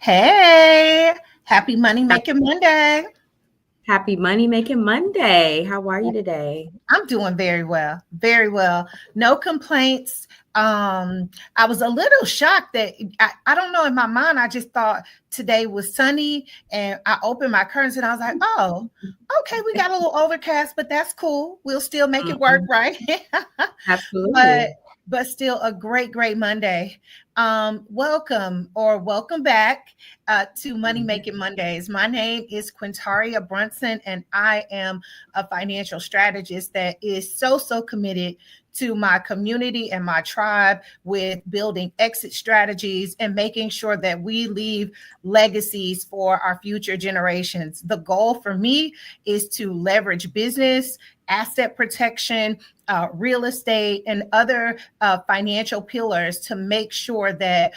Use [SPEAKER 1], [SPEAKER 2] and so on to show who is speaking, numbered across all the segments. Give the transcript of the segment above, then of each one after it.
[SPEAKER 1] Hey, happy Money Making Monday.
[SPEAKER 2] Happy Money Making Monday. How are you today?
[SPEAKER 1] I'm doing very well, very well. No complaints. I was a little shocked that I don't know, in my mind, I just thought today was sunny and I opened my curtains and I was like, oh, okay, we got a little overcast, but that's cool. We'll still make it work,
[SPEAKER 2] Mhm.
[SPEAKER 1] right? but
[SPEAKER 2] Absolutely.
[SPEAKER 1] but still a great Monday. Welcome back to Money
[SPEAKER 2] Mhm.
[SPEAKER 1] Making Mondays. My name is Quintaria Brunson, and I am a financial strategist that is so committed to my community and my tribe with building exit strategies and making sure that we leave legacies for our future generations. The goal for me is to leverage business, asset protection, real estate, and other financial pillars to make sure that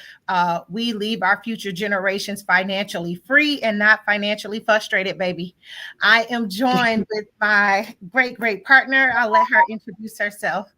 [SPEAKER 1] we leave our future generations financially free and not financially frustrated, baby. I am joined with my great partner. I'll let her introduce herself.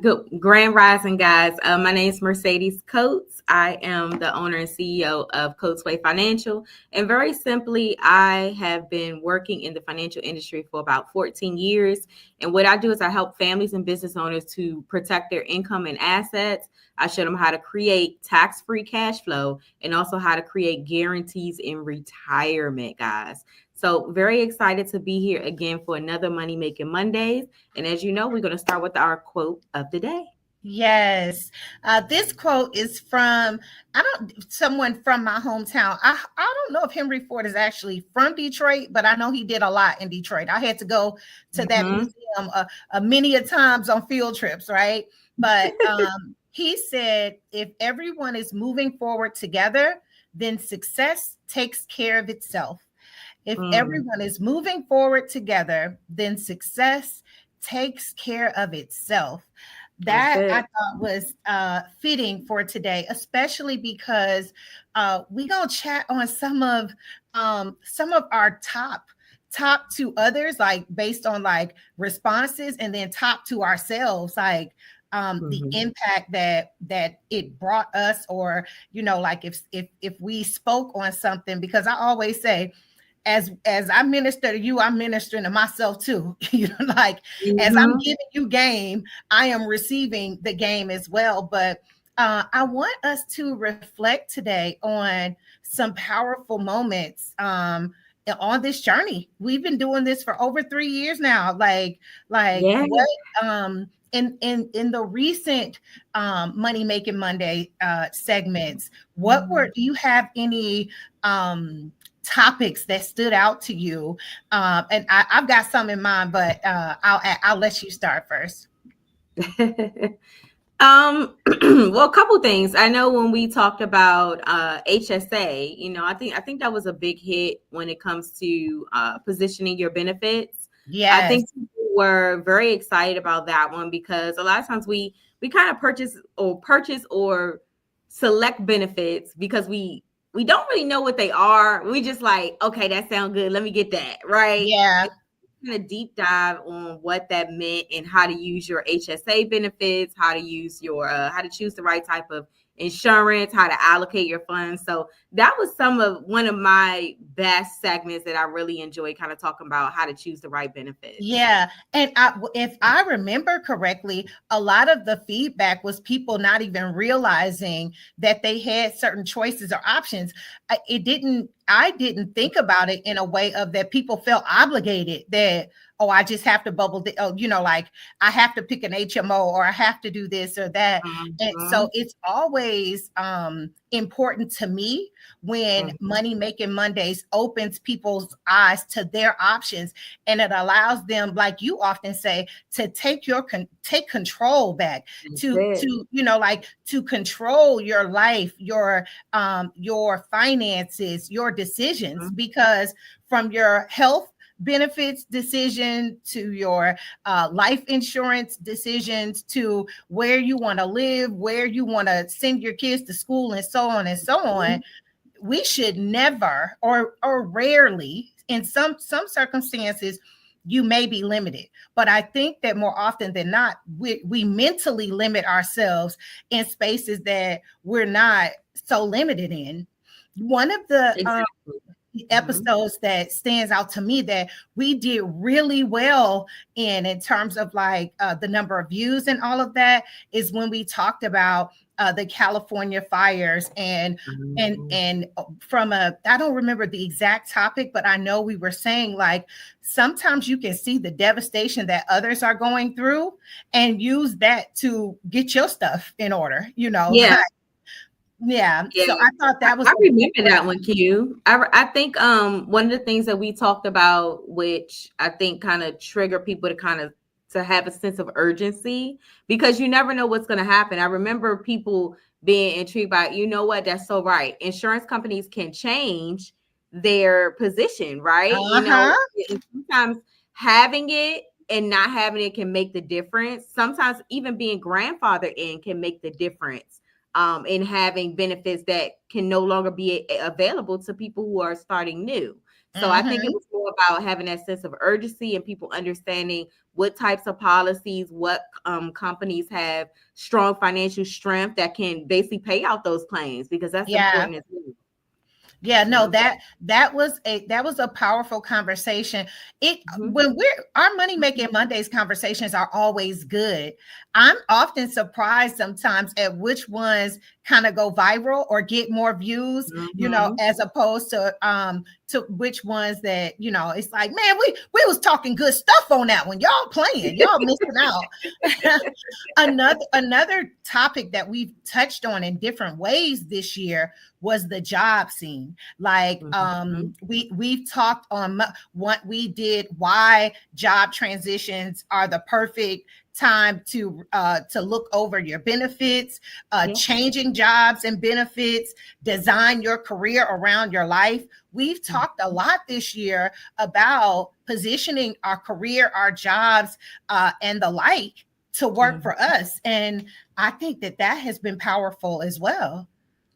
[SPEAKER 2] Good Grand Rising, guys. My name is Mercedes Coates. I am the owner and CEO of Coatesway Financial. And very simply, I have been working in the financial industry for about 14 years. And what I do is I help families and business owners to protect their income and assets. I show them how to create tax-free cash flow and also how to create guarantees in retirement, guys. So very excited to be here again for another Money Making Mondays. And as you know, we're going to start with our quote of the day.
[SPEAKER 1] Yes. This quote is from I don't someone from my hometown. I don't know if Henry Ford is actually from Detroit, but I know he did a lot in Detroit. I had to go to that
[SPEAKER 2] Mhm.
[SPEAKER 1] museum many a times on field trips, right? But he said, if everyone is moving forward together, then success takes care of itself. If
[SPEAKER 2] Mm,
[SPEAKER 1] everyone is moving forward together, then success takes care of itself.
[SPEAKER 2] that's
[SPEAKER 1] That I
[SPEAKER 2] it.
[SPEAKER 1] thought was fitting for today, especially because we're gonna chat on some of our top to others, like based on like responses, and then top to ourselves, like the
[SPEAKER 2] Mhm.
[SPEAKER 1] impact that it brought us, or like if we spoke on something, because I always say, as I minister to you, I'm ministering to myself too. Like as I'm
[SPEAKER 2] Mhm.
[SPEAKER 1] giving you game, I am receiving the game as well. But I want us to reflect today on some powerful moments on this journey. We've been doing this for over 3 years now. Like
[SPEAKER 2] Yeah.
[SPEAKER 1] what in the recent Money Making Monday segments, do you have any topics that stood out to you? And I've got some in mind, but I'll let you start first.
[SPEAKER 2] Well, a couple things. I know when we talked about HSA, I think that was a big hit when it comes to positioning your benefits. I
[SPEAKER 1] Yes.
[SPEAKER 2] think people were very excited about that one because a lot of times we kind of purchase or select benefits because we don't really know what they are. We just like, okay, that sounds good. Let me get that, right?
[SPEAKER 1] Yeah.
[SPEAKER 2] Kind of deep dive on what that meant and how to use your HSA benefits, how to use your how to choose the right type of insurance, how to allocate your funds. So that was one of my best segments that I really enjoy, kind of talking about how to choose the right benefits.
[SPEAKER 1] Yeah, and if I remember correctly, a lot of the feedback was people not even realizing that they had certain choices or options. I didn't think about it in a way of that people felt obligated that, oh, I just have to like I have to pick an HMO, or I have to do this or that. And so
[SPEAKER 2] Mhm,
[SPEAKER 1] it's always important to me when
[SPEAKER 2] mhm,
[SPEAKER 1] Money Making Mondays opens people's eyes to their options, and it allows them, like you often say, to take control back,
[SPEAKER 2] that's it.
[SPEAKER 1] to like to control your life, your finances, your decisions,
[SPEAKER 2] Mhm,
[SPEAKER 1] because from your health benefits decision to your life insurance decisions, to where you want to live, where you want to send your kids to school, and so on and so on,
[SPEAKER 2] mhm,
[SPEAKER 1] we should never, or rarely, in some circumstances, you may be limited. But I think that more often than not, we mentally limit ourselves in spaces that we're not so limited in. One of the
[SPEAKER 2] Exactly.
[SPEAKER 1] episodes that stands out to me that we did really well in terms of like the number of views and all of that is when we talked about the California fires and from I don't remember the exact topic, but I know we were saying like sometimes you can see the devastation that others are going through and use that to get your stuff in order,
[SPEAKER 2] Yeah.
[SPEAKER 1] Yeah.
[SPEAKER 2] Yeah.
[SPEAKER 1] So I thought that was
[SPEAKER 2] I remember that one, Q. I think one of the things that we talked about, which I think kind of trigger people to have a sense of urgency, because you never know what's going to happen. I remember people being intrigued by, you know what, that's so right. Insurance companies can change their position, right? Sometimes having it and not having it can make the difference. Sometimes even being grandfathered in can make the difference. In having benefits that can no longer be available to people who are starting new. So I think it was more about having that sense of urgency and people understanding what types of policies, what companies have strong financial strength that can basically pay out those claims, because that's important as well.
[SPEAKER 1] Yeah, no, that was a powerful conversation. When our Money Making Mondays conversations are always good. I'm often surprised sometimes at which ones kind of go viral or get more views, as opposed to which ones that, it's like, man, we was talking good stuff on that one. Y'all playing, y'all missing out. Another topic that we've touched on in different ways this year was the job scene. Like we've talked on what we did, why job transitions are the perfect time to look over your benefits, changing jobs and benefits, design your career around your life. We've talked a lot this year about positioning our career, our jobs, and the like to work for us. And I think that has been powerful as well.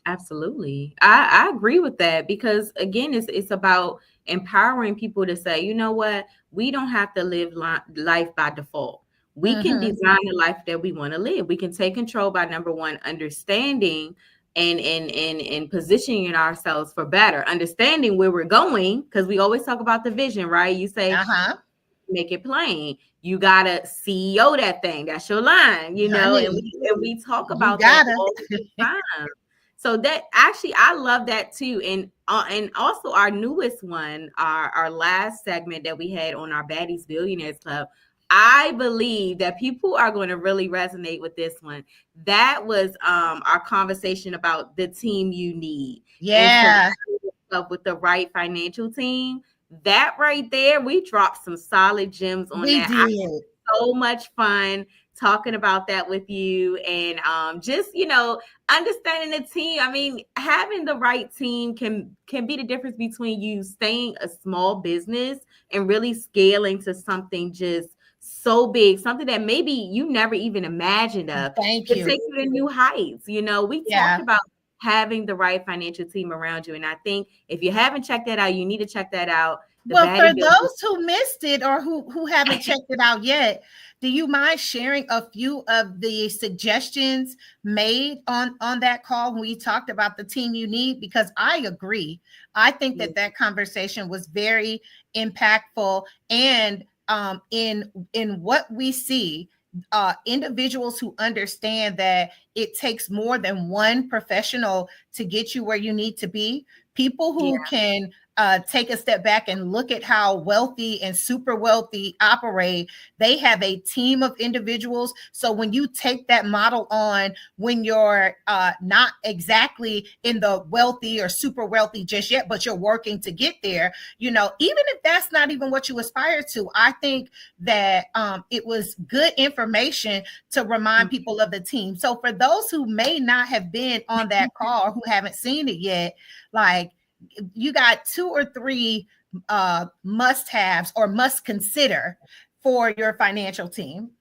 [SPEAKER 2] Absolutely. I agree with that, because again, it's about empowering people to say, you know what, we don't have to live life by default. We can design the life that we want to live. We can take control by, number one, understanding and positioning ourselves for better, understanding where we're going, because we always talk about the vision, right? You say, make it plain. You gotta CEO that thing. That's your line, and we talk about that all the time. So that actually, I love that too. And also our newest one, our last segment that we had on our Baddies Billionaires Club, I believe that people are going to really resonate with this one. That was our conversation about the team you need.
[SPEAKER 1] Yeah.
[SPEAKER 2] And with the right financial team. That right there, we dropped some solid gems on that.
[SPEAKER 1] We did.
[SPEAKER 2] So much fun talking about that with you, and just understanding the team. I mean, having the right team can be the difference between you staying a small business and really scaling to something just so big, something that maybe you never even imagined of.
[SPEAKER 1] Thank you.
[SPEAKER 2] It takes you to new heights. We talked about having the right financial team around you, and I think if you haven't checked that out, you need to check that out.
[SPEAKER 1] Well, for those who missed it or who haven't checked it out yet, do you mind sharing a few of the suggestions made on that call when we talked about the team you need? Because I agree. I think that conversation was very impactful, and in what we see, individuals who understand that it takes more than one professional to get you where you need to be, people who can take a step back and look at how wealthy and super wealthy operate. They have a team of individuals. So when you take that model on, when you're not exactly in the wealthy or super wealthy just yet, but you're working to get there, even if that's not even what you aspire to, I think that it was good information to remind people of the team. So for those who may not have been on that call or who haven't seen it yet, like, you got 2 or 3 must-haves or must consider for your financial team.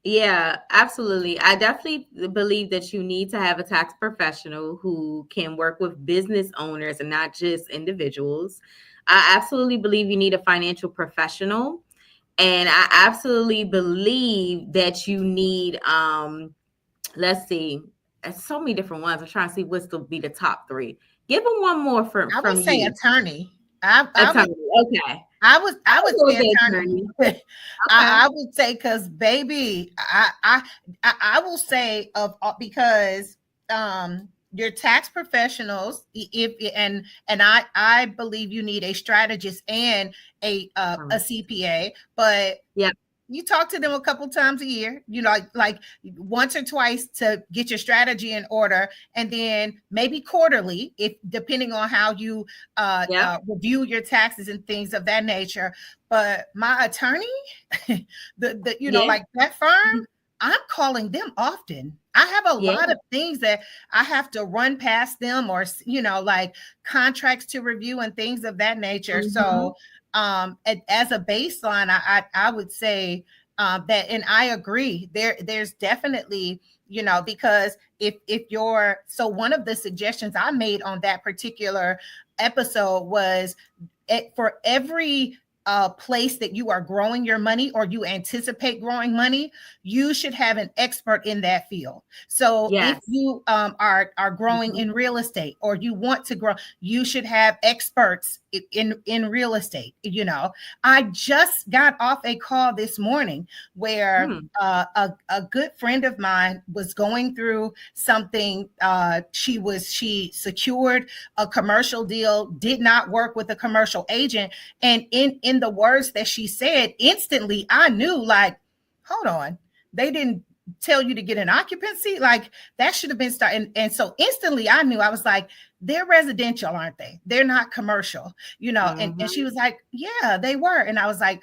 [SPEAKER 2] Yeah, absolutely. I definitely believe that you need to have a tax professional who can work with business owners and not just individuals. I absolutely believe you need a financial professional. And I absolutely believe that you need, let's see, there's so many different ones. I'm trying to see what's to be the top three. Give them one more
[SPEAKER 1] I would
[SPEAKER 2] from
[SPEAKER 1] say
[SPEAKER 2] you.
[SPEAKER 1] attorney. I would
[SPEAKER 2] Attorney. Okay.
[SPEAKER 1] I would
[SPEAKER 2] I'll
[SPEAKER 1] say
[SPEAKER 2] go with
[SPEAKER 1] attorney.
[SPEAKER 2] attorney. Okay.
[SPEAKER 1] I would say because baby, I will say because your tax professionals, if and I believe you need a strategist and a CPA, but
[SPEAKER 2] Yeah.
[SPEAKER 1] you talk to them a couple times a year, you know, like once or twice to get your strategy in order, and then maybe quarterly, if depending on how you
[SPEAKER 2] Yeah.
[SPEAKER 1] review your taxes and things of that nature. But my attorney, the you know,
[SPEAKER 2] Yeah.
[SPEAKER 1] like that firm, I'm calling them often. I have a
[SPEAKER 2] Yeah.
[SPEAKER 1] lot of things that I have to run past them, or you know, like contracts to review and things of that nature.
[SPEAKER 2] Mm-hmm.
[SPEAKER 1] So as a baseline, I would say that, and I agree. There's definitely, you know, because if you're, so one of the suggestions I made on that particular episode was, for every place that you are growing your money or you anticipate growing money, you should have an expert in that field. So if
[SPEAKER 2] Yes.
[SPEAKER 1] you are growing
[SPEAKER 2] Mm-hmm.
[SPEAKER 1] in real estate, or you want to grow, you should have experts in real estate. You know, I just got off a call this morning where
[SPEAKER 2] Mm.
[SPEAKER 1] a good friend of mine was going through something. She secured a commercial deal, did not work with a commercial agent, and in the words that she said, instantly I knew, like, hold on, they didn't tell you to get an occupancy, like that should have been started. And so instantly I knew, I was like, they're residential, aren't they? They're not commercial, you know. And she
[SPEAKER 2] Mm-hmm.
[SPEAKER 1] was like, yeah, they were. And I was like,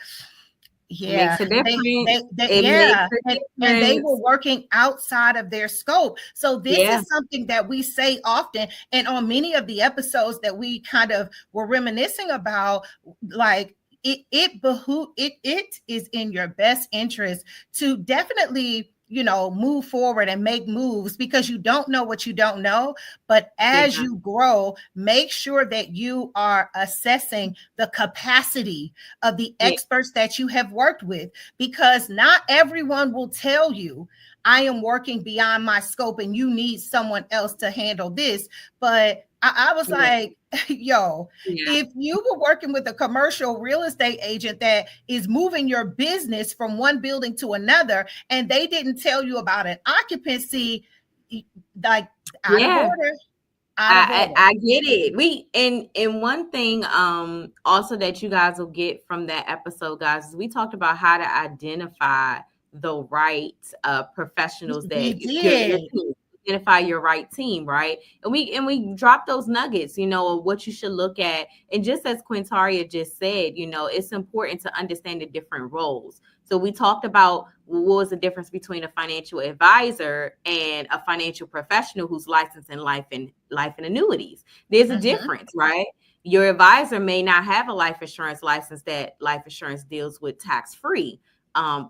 [SPEAKER 2] It makes
[SPEAKER 1] yeah,
[SPEAKER 2] a difference. It makes
[SPEAKER 1] yeah,
[SPEAKER 2] a
[SPEAKER 1] and they were
[SPEAKER 2] difference.
[SPEAKER 1] working outside of their scope. So this
[SPEAKER 2] Yeah.
[SPEAKER 1] is something that we say often, and on many of the episodes that we kind of were reminiscing about, like it is in your best interest to definitely, you know, move forward and make moves, because you don't know what you don't know. But as
[SPEAKER 2] Yeah.
[SPEAKER 1] you grow, make sure that you are assessing the capacity of the
[SPEAKER 2] Yeah.
[SPEAKER 1] experts that you have worked with, because not everyone will tell you, I am working beyond my scope and you need someone else to handle this. But I was
[SPEAKER 2] Yeah.
[SPEAKER 1] like, yo,
[SPEAKER 2] Yeah.
[SPEAKER 1] if you were working with a commercial real estate agent that is moving your business from one building to another, and they didn't tell you about an occupancy, like, out of
[SPEAKER 2] Yeah.
[SPEAKER 1] order, out of order.
[SPEAKER 2] I get it. And one thing also that you guys will get from that episode, guys, is we talked about how to identify the right professionals
[SPEAKER 1] We
[SPEAKER 2] that your
[SPEAKER 1] did.
[SPEAKER 2] team, identify your right team, right? And we drop those nuggets, you know, of what you should look at. And just as Quintaria just said, you know, it's important to understand the different roles. So we talked about what was the difference between a financial advisor and a financial professional who's licensed in life and annuities. There's a
[SPEAKER 1] Mhm.
[SPEAKER 2] difference, right? Your advisor may not have a life insurance license that life insurance deals with tax-free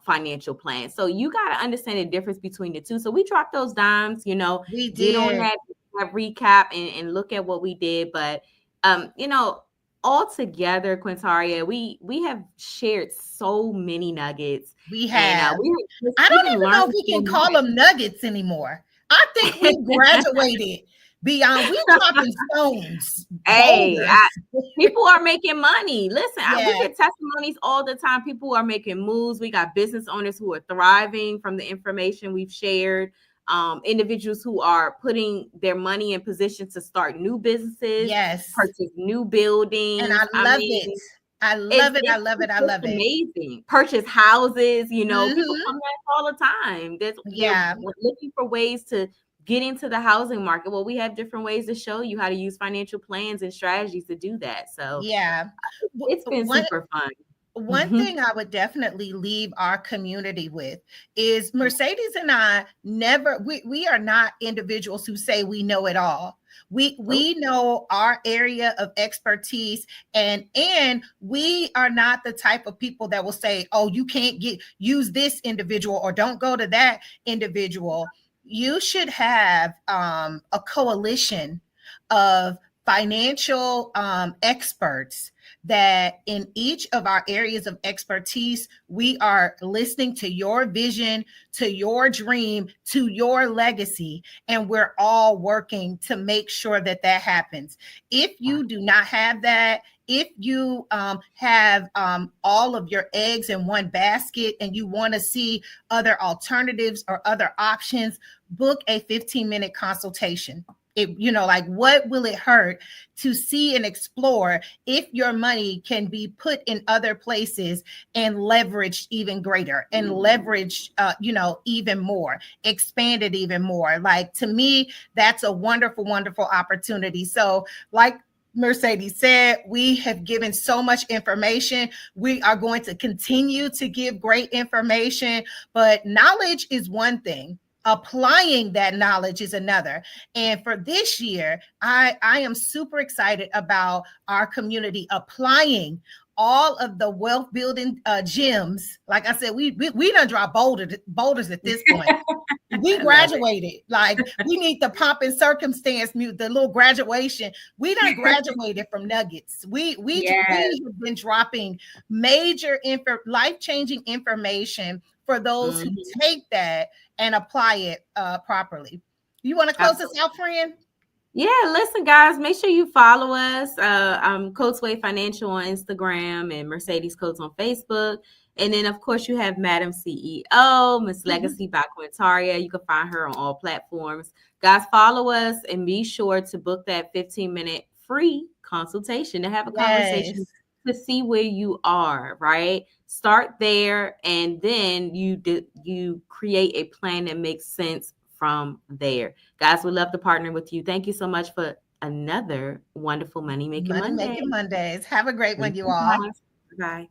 [SPEAKER 2] financial plans. So you got to understand the difference between the two. So we dropped those dimes, you know,
[SPEAKER 1] We
[SPEAKER 2] get on
[SPEAKER 1] did.
[SPEAKER 2] that recap and look at what we did. But you know, all together, Quintaria, we have shared so many nuggets,
[SPEAKER 1] We
[SPEAKER 2] and
[SPEAKER 1] have.
[SPEAKER 2] we have
[SPEAKER 1] I don't
[SPEAKER 2] even
[SPEAKER 1] even know
[SPEAKER 2] learned
[SPEAKER 1] if we
[SPEAKER 2] so
[SPEAKER 1] can call them nuggets anymore. I think we
[SPEAKER 2] much.
[SPEAKER 1] graduated beyond, we dropping stones,
[SPEAKER 2] Hey,
[SPEAKER 1] boulders.
[SPEAKER 2] people are making money. Listen, we
[SPEAKER 1] Yes,
[SPEAKER 2] get testimonies all the time. People are making moves. We got business owners who are thriving from the information we've shared. Individuals who are putting their money in position to start new businesses,
[SPEAKER 1] yes.
[SPEAKER 2] purchase new
[SPEAKER 1] And
[SPEAKER 2] buildings.
[SPEAKER 1] I
[SPEAKER 2] I
[SPEAKER 1] love it.
[SPEAKER 2] mean,
[SPEAKER 1] I
[SPEAKER 2] it's
[SPEAKER 1] love it. I
[SPEAKER 2] it's,
[SPEAKER 1] love it.
[SPEAKER 2] it's
[SPEAKER 1] I
[SPEAKER 2] just
[SPEAKER 1] love it.
[SPEAKER 2] amazing. Purchase houses, you know, people
[SPEAKER 1] Hmm.
[SPEAKER 2] come to us all the time. They're
[SPEAKER 1] Yeah.
[SPEAKER 2] looking for ways to get into the housing market. Well, we have different ways to show you how to use financial plans and strategies to do that. So
[SPEAKER 1] Yeah.
[SPEAKER 2] it's been
[SPEAKER 1] One
[SPEAKER 2] super fun.
[SPEAKER 1] one
[SPEAKER 2] Mhm.
[SPEAKER 1] thing I would definitely leave our community with is, Mercedes and I never, we are not individuals who say we know it all.
[SPEAKER 2] Nope.
[SPEAKER 1] We know our area of expertise, and we are not the type of people that will say, oh, you can't use this individual or don't go to that individual. You should have a coalition of financial experts that in each of our areas of expertise, we are listening to your vision, to your dream, to your legacy, and we're all working to make sure that that happens. If you do not have that, if you have all of your eggs in one basket and you want to see other alternatives or other options, book a 15-minute consultation. Like what will it hurt to see and explore if your money can be put in other places and leveraged even greater and leveraged, even more, expanded even more. Like to me, that's a wonderful, wonderful opportunity. So like Mercedes said, we have given so much information. We are going to continue to give great information, but knowledge is one thing. Applying that knowledge is another. And for this year, I am super excited about our community applying all of the wealth building gems. Like I said, we done drop boulders at this point. We graduated. Like we need the pomp and circumstance mute, the little graduation. We done graduated from nuggets. We have been dropping major life-changing information for those who take that and apply it properly. You want to close this out, friend?
[SPEAKER 2] Yeah, listen, guys, make sure you follow us. I'm Coatesway Financial on Instagram and Mercedes Coates on Facebook. And then, of course, you have Madam CEO, Miss Legacy by Quintaria. You can find her on all platforms. Guys, follow us and be sure to book that 15-minute free consultation to have a conversation to see where you are, right? Start there, and then you create a plan that makes sense from there. Guys, we love to partner with you. Thank you so much for another wonderful Money Making Mondays.
[SPEAKER 1] Have a great one, you all.
[SPEAKER 2] Bye.